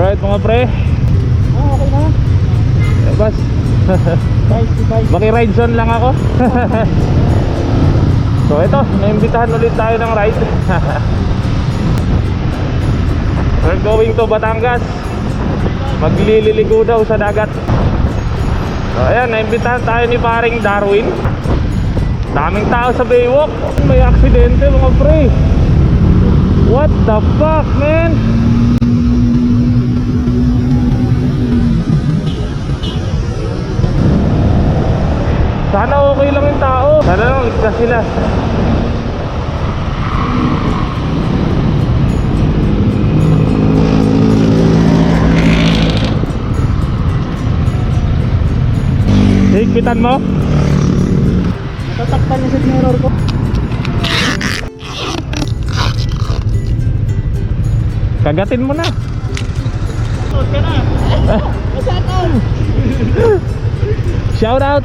Alright mga pre. Okay na. Bas. Bye. Maki-ride zone lang ako. So ito, naimbitahan ulit tayo ng ride. We're going to Batangas. Maglililigo daw sa dagat. So ayan, naimbitahan tayo ni paring Darwin. Daming tao sa Baywalk. May aksidente mga pre. What the fuck man? Sana okay lang yung tao. Sana lang ligtas sila. Higpitan mo? Tatakpan niya sa mirror ko. Kagatin mo na. Shout ka na. Shout out. Shout out.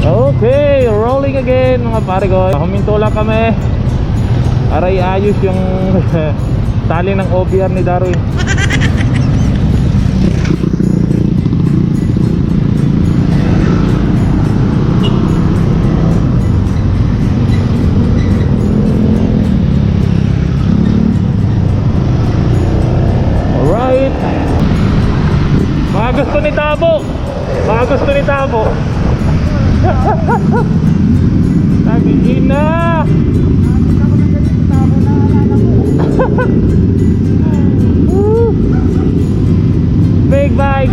Okay, rolling again mga pare ko. Huminto lang kami para iayos yung tali ng OBR ni Darwin. Alright, mga gusto ni Tabo, mga gusto ni Tabo. Nagiging na. Big bike.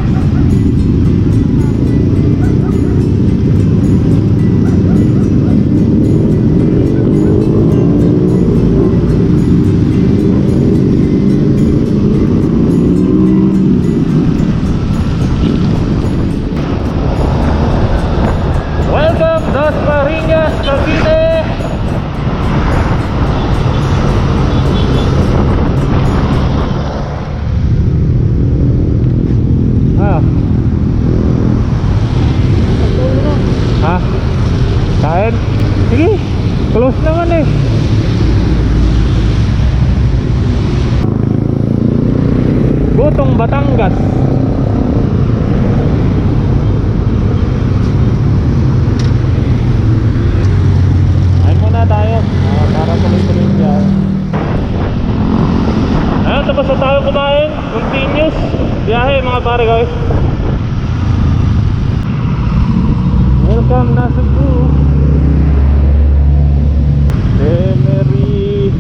Welcome Dos Marinas, Cavite. Ha? Kain? Sige, close naman eh. Gotong Batangas. Kain muna tayo para tuloy-tuloy dyan. Ayun, tapos na tayo kumain. Continuous biyahe mga pare guys. Welcome na sa group Demery.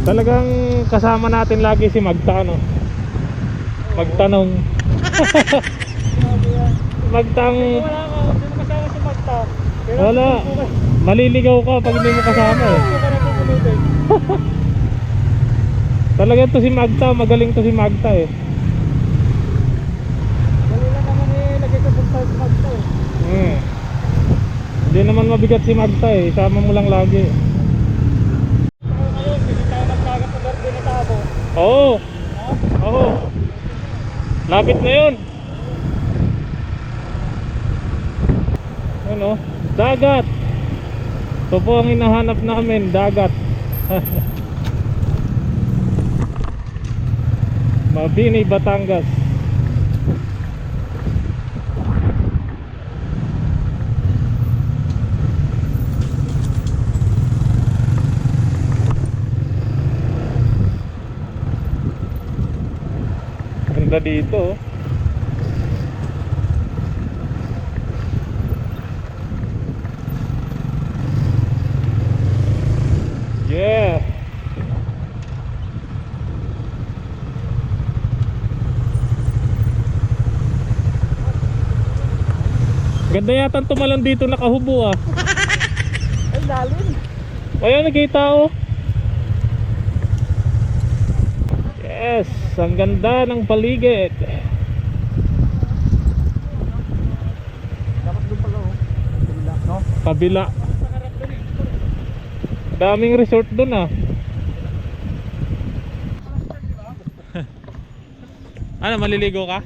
Talagang kasama natin lagi si Magta, no? Magtanong. Magtang. Sino kasama si Magta? Wala. Maliligaw ka pag hindi mo kasama eh. Talaga to si Magta, magaling to si Magta eh. Dali lang naman lagay sa bulsa si Magta eh. Hindi naman mabigat si Magta eh, isama mo lang lagi. Ngayon, hindi tayo magkagat sa garden ni Tabo. Oo. Oo. Lapit na yun. Ano? Dagat. Ito po ang hinahanap namin, dagat. Mabini, Batangas. Ganda dito. Yeah. Ganda yata tumalon dito nakahubo ah. Ay, lalim. Ayan, nakita oh. Yes, ang ganda ng paligid. Dapat doon pala, oh. Kabila, no? Kabila. Daming resort dun ah. Ano, maliligo ka?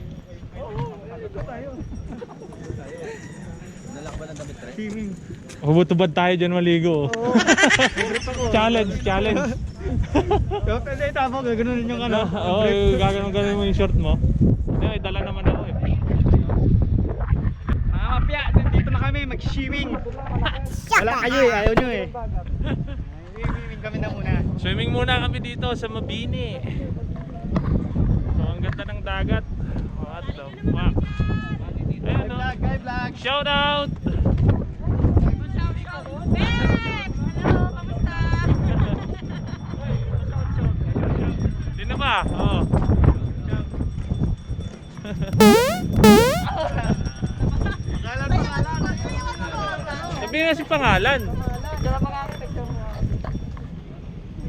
Swimming. Hubot-hubad tayo dyan maligo. Challenge. Pero pwede tama, gaganunin yung ano. Oo, gagawin mo yung short mo. Ay, dala naman ako eh. Mga mapya, dito na kami mag-swimming. Wala kayo eh, ayaw nyo eh. Swimming kami na muna. Swimming muna kami dito sa Mabini. So, ang ganda ng dagat. What the fuck? Ayan o. Guy vlog. Shout out! Sino ba? Oo. Sabihin nga si pangalan.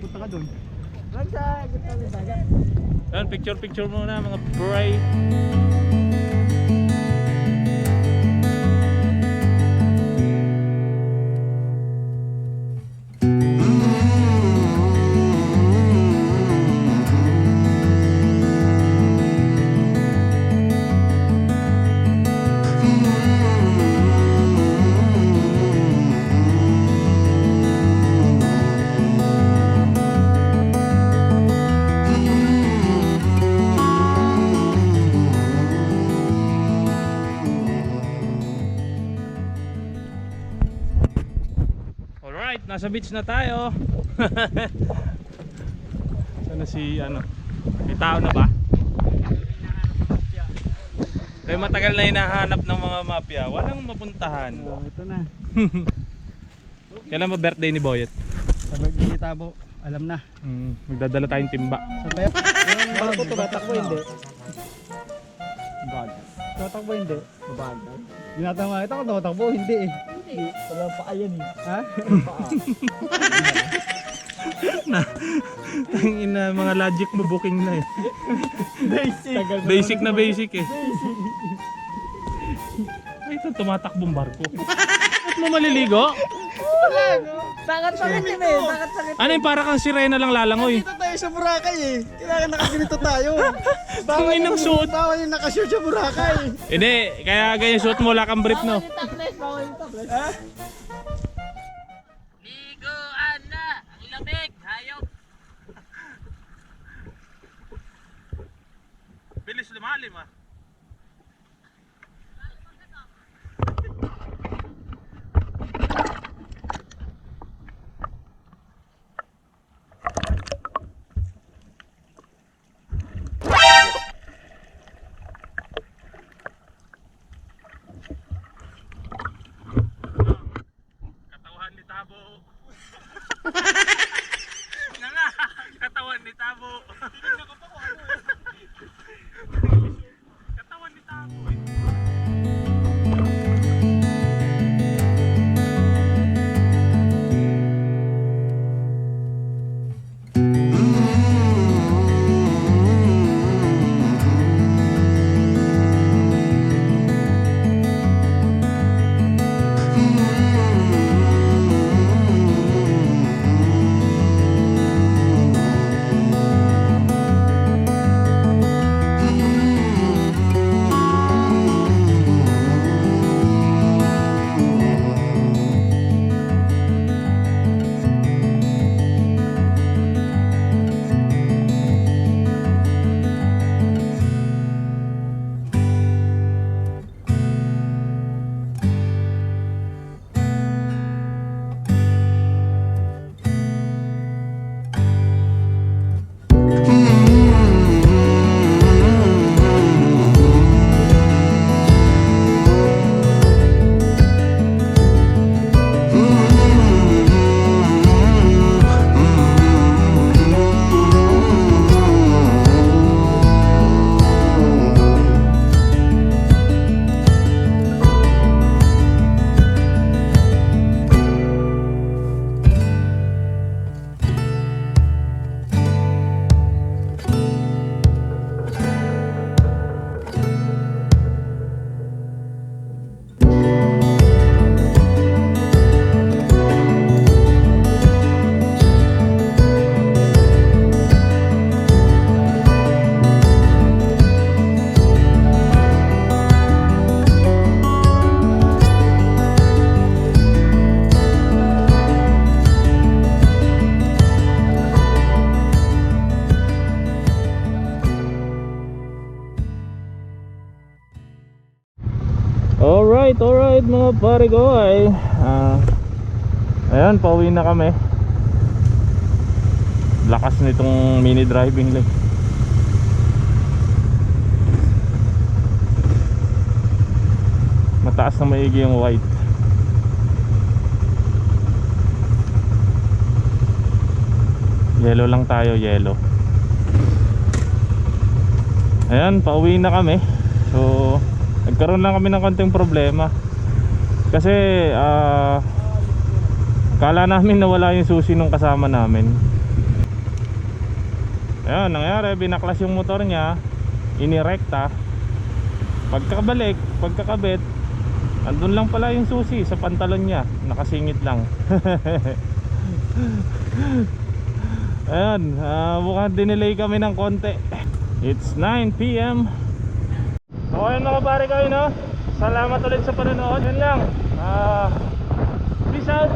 Punta ka doon. Lang sa gitna ng dagat. Ayan, picture muna mga bray. Alright, nasa beach na tayo. Sana si ano? May tao na ba? Kaya matagal na hinahanap ng mga mafia. Walang mapuntahan. Ito na. Kailan ba birthday ni Boyet? Sabag ni Tabo, alam na. Magdadala tayong timba. Sabay. Yung barko tumatakbo hindi. Bagal. Tumatakbo hindi. Bagal. Ginatama kita kung tumatakbo hindi eh. Hindi. Walang paa yan eh. Ha? Paa. Ang ina, mga logic mo booking na eh. Basic. Basic eh. Ay, ito tumatakbong barko. Ba't mo maliligo? Sakit sa rin eh. Sakit sa rin. Ano yung para kang sirena lang lalangoy? Dito tayo sa Boracay eh. Kailangan nakaganito tayo. Ang inang suot. Bawal yung nakashoot sa Boracay. Hindi, kaya ganyan suot mo, wala kang brief no? Bawal yung topless. Ha? Liguan na! Ang lamig! Hayop! Bilis lumalim ah. Katawan ni Tabo. Katawan ni Tabo. Alright mga pare ko ay ayan, pauwi na kami. Lakas nitong mini driving lang. Mataas na maigi yung white. Yellow lang tayo, yellow. Ayan, pauwi na kami. So nagkaroon lang kami ng konting problema. Kasi kala namin nawala yung susi nung kasama namin. Ayan, nangyari, binaklas yung motor niya, inirekta. Pagkakabit, andun lang pala yung susi sa pantalon niya, nakasingit lang. Ayan, mukhang dinelay kami ng konti. It's 9 PM. So ayun mga pare kayo, no? Salamat ulit sa panonood. Yan lang. Peace out.